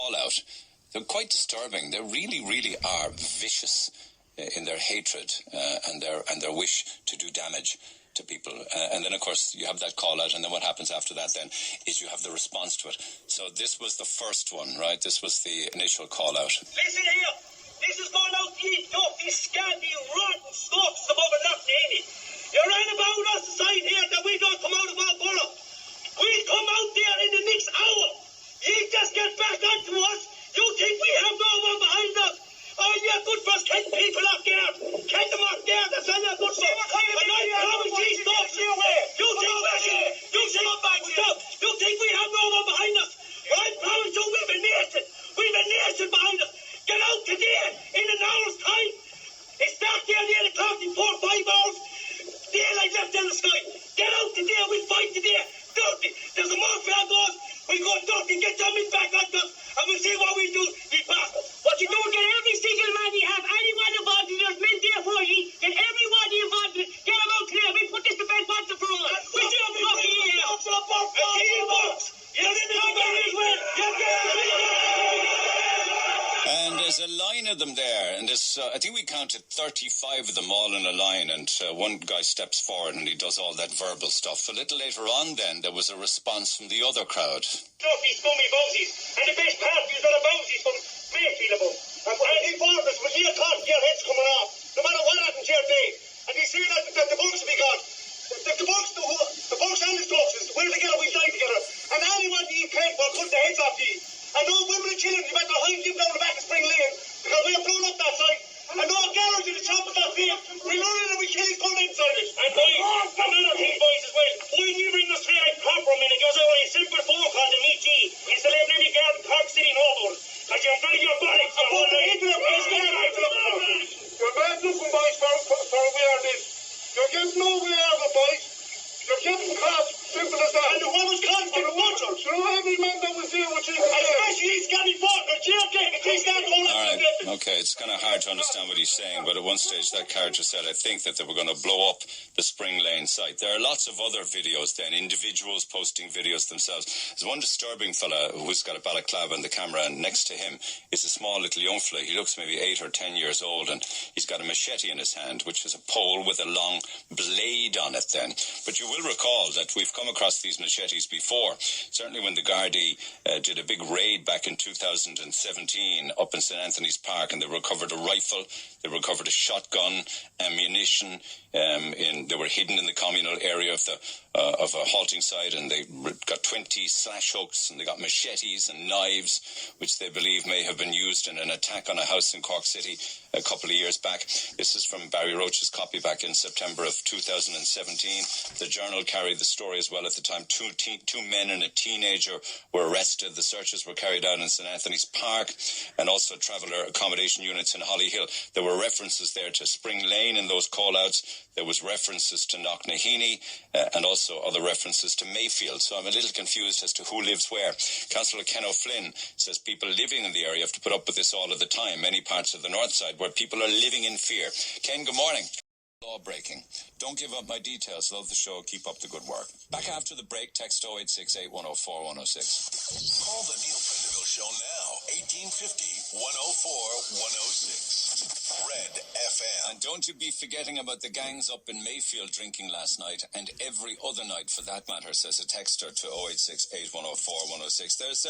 call-out. They're quite disturbing. They really, really are vicious in their hatred and their wish to do damage to people. And then, of course, you have that call-out, and then what happens after that then is you have the response to it. So this was the first one, right? This was the initial call-out. Listen here. This is going out to these dirty, scabby, rotten stuffs above and not daily. You're right about us side here that we don't come out of our borough. We come out there in the next hour. You just get back onto us. You think we have no one behind us? Oh, you're good for us getting people up there. Get them up there. That's all you're good for. And I promise these dogs you think we have no one behind us? I promise you we've a nation. We've a nation behind us. Get out today in an hour's time. It's dark there near the clock in 4 or 5 hours. Daylight left in the sky. Get out today. We fight today. Dirty. There's a more fair goes. We go dirty. Get them back on us. And we'll see what we do. We pass. What you don't get every single man you have. Anyone involved in there's men there for you. Get everybody involved in it. Get them out today. We put this to bed once and for all. We see them talking here. You're in the number as well. And there's a line of them there, and there's, I think we counted 35 of them all in a line, and one guy steps forward and he does all that verbal stuff. A little later on then, there was a response from the other crowd. Dirty, scummy bousies, and the best part is that the bousies from Mayfield above. And any borders with your caught, your heads coming off, no matter what happens here today. And you see that the bugs will be gone. The bugs and the dogs, we're together, we die together. And anyone you can't cut the heads off these. And no women and children, you better hide them down the back of Spring Lane, because we have blown up that side. And no girls in the top of that field. We run in and we kill his gun inside it. And boys, another thing, boys, as well. Why didn't you bring us straight out Cork for a minute? It goes over a simple phone call to meet G. Instead of living in the Cork City Noble. Because you're very your body. I put the into the place there. You're bad looking, boys, for we are this. You're getting nowhere, boys. You're getting caught. Simple as that. And the woman's caught in the water. So every man that was there was in the especially he's got his foot. All right, okay, it's kind of hard to understand what he's saying, but at one stage that character said, I think that they were going to blow up the Spring Lane site. There are lots of other videos then, individuals posting videos themselves. There's one disturbing fella who's got a balaclava on the camera, and next to him is a small little young fella. He looks maybe 8 or 10 years old, and he's got a machete in his hand, which is a pole with a long blade on it then. But you will recall that we've come across these machetes before. Certainly when the Gardaí did a big raid back in 2017 up in St. Anthony's Park, and they recovered a rifle, they recovered a shotgun, ammunition, they were hidden in the communal area of a halting site, and they got 20 slash hooks, and they got machetes and knives, which they believe may have been used in an attack on a house in Cork City a couple of years back. This is from Barry Roach's copy back in September of 2017. The Journal carried the story as well at the time. Two men and a teenager were arrested. The searches were carried out in St. Anthony's Park, and also traveller accommodation units in Hollyhill. There were references there to Spring Lane in those call-outs. There was references to Knocknaheeny and also other references to Mayfield. So I'm a little confused as to who lives where. Councillor Ken O'Flynn says people living in the area have to put up with this all of the time. Many parts of the north side where people are living in fear. Ken, good morning. Law breaking. Don't give up my details. Love the show. Keep up the good work. Back after the break, text 0868 104 106. Call the Neil Prendeville Show now. 1850 104 106. Red FM. And don't you be forgetting about the gangs up in Mayfield drinking last night, and every other night for that matter, says a texter to 0868 104 106. There's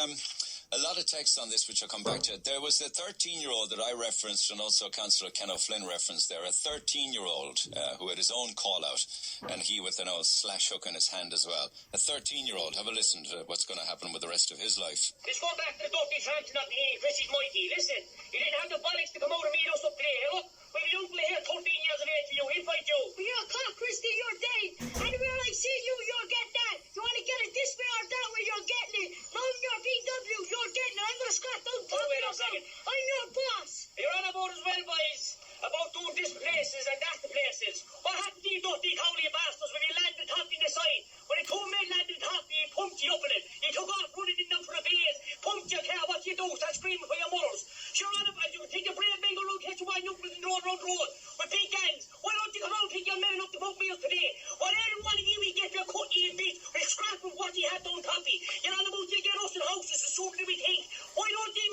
a lot of texts on this, which I'll come back to. There was a 13-year-old that I referenced, and also Councillor Ken O'Flynn referenced there, a 13-year-old who had his own call-out, and he with an old slash hook in his hand as well. A 13-year-old. Have a listen to what's going to happen with the rest of his life. Let's go back to the dirty Hampton up here, Chrissy's mighty. Listen, he didn't have the bollocks to come out and meet us up today. Look, we have a young fella here, 13 years of age for you. He'll fight you. Well, you're a cop, Christy, you're dead. Anywhere I see you, you'll get that. You want to get it this way or that way, you're getting it. No, you're BW, you're getting it. I'm going to scrap down top of you. I'm your boss. You're on about as well, boys, about doing this places and that the places. What happened to you, dirty cowley bastards, when you landed top in the side? When the 2 men landed top, he pumped you up in it. He took off running in them for the base, pumped your car, what you do, start screaming for your mothers. Sure, on about you think your brave men go around catch you while you in the road with big gangs. Why don't you come out and take your men up to pump meals today? What every one of you we get your cut you beat, we scrap of what you had done, copy. You're on about to get us in houses as soon as we think. Why don't you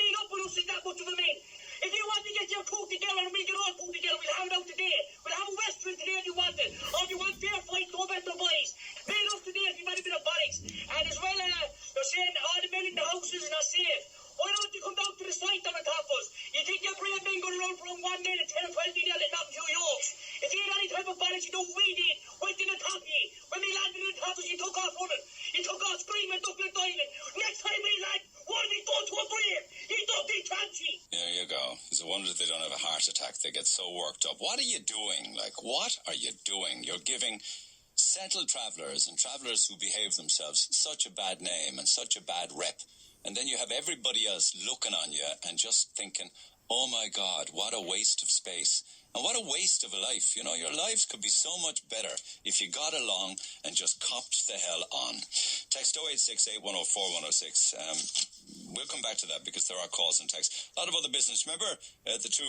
wonder if they don't have a heart attack. They get so worked up. What are you doing? Like, what are you doing? You're giving settled travellers and travellers who behave themselves such a bad name and such a bad rep. And then you have everybody else looking on you and just thinking, oh my God, what a waste of space. And what a waste of a life. You know, your lives could be so much better if you got along and just copped the hell on. Text 0868104106. We'll come back to that because there are calls and texts. A lot of other business. Remember the two